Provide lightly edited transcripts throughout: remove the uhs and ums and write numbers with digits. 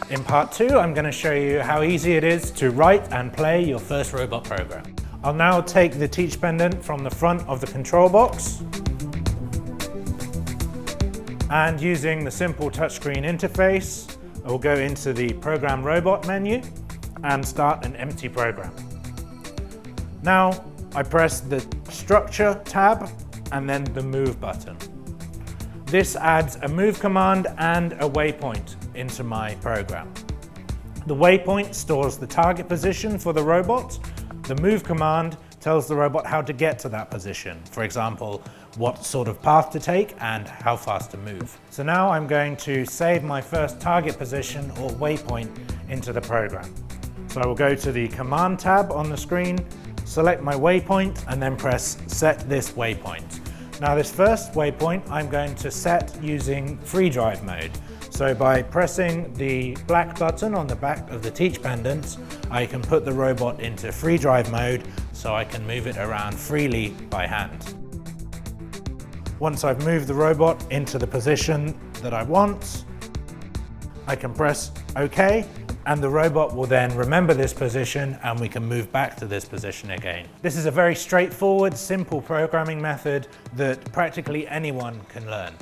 In part 2, I'm going to show you how easy it is to write and play your first robot program. I'll now take the teach pendant from the front of the control box and using the simple touchscreen interface, I will go into the Program Robot menu and start an empty program. Now I press the Structure tab and then the Move button. This adds a move command and a waypoint into my program. The waypoint stores the target position for the robot. The move command tells the robot how to get to that position. For example, what sort of path to take and how fast to move. So now I'm going to save my first target position or waypoint into the program. So I will go to the Command tab on the screen, select my waypoint and then press Set this waypoint. Now this first waypoint I'm going to set using free drive mode. So by pressing the black button on the back of the teach pendant, I can put the robot into free drive mode so I can move it around freely by hand. Once I've moved the robot into the position that I want, I can press OK and the robot will then remember this position and we can move back to this position again. This is a very straightforward, simple programming method that practically anyone can learn.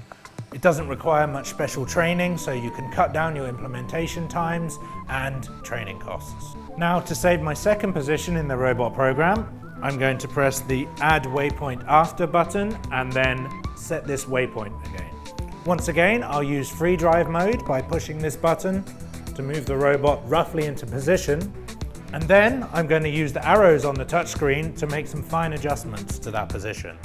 It doesn't require much special training, so you can cut down your implementation times and training costs. Now to save my second position in the robot program, I'm going to press the Add Waypoint After button and then set this waypoint again. Once again, I'll use free drive mode by pushing this button to move the robot roughly into position. And then I'm going to use the arrows on the touchscreen to make some fine adjustments to that position.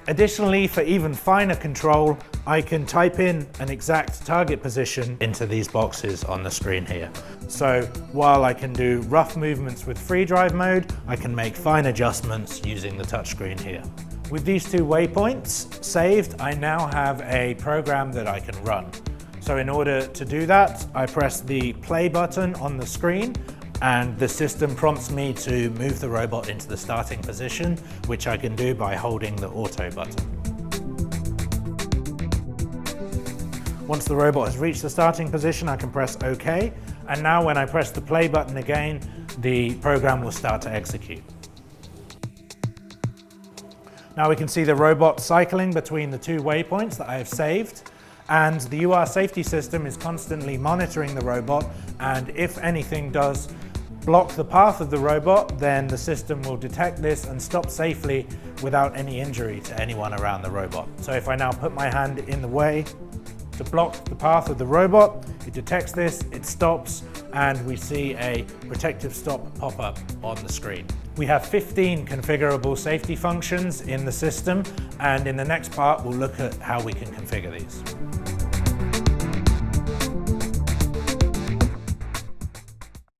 Additionally, for even finer control, I can type in an exact target position into these boxes on the screen here. So while I can do rough movements with free drive mode, I can make fine adjustments using the touchscreen here. With these two waypoints saved, I now have a program that I can run. So in order to do that, I press the play button on the screen and the system prompts me to move the robot into the starting position, which I can do by holding the auto button. Once the robot has reached the starting position, I can press OK, and now when I press the play button again, the program will start to execute. Now we can see the robot cycling between the two waypoints that I have saved, and the UR safety system is constantly monitoring the robot, and if anything does block the path of the robot, then the system will detect this and stop safely without any injury to anyone around the robot. So if I now put my hand in the way to block the path of the robot, it detects this, it stops, and we see a protective stop pop up on the screen. We have 15 configurable safety functions in the system, and in the next part we'll look at how we can configure these.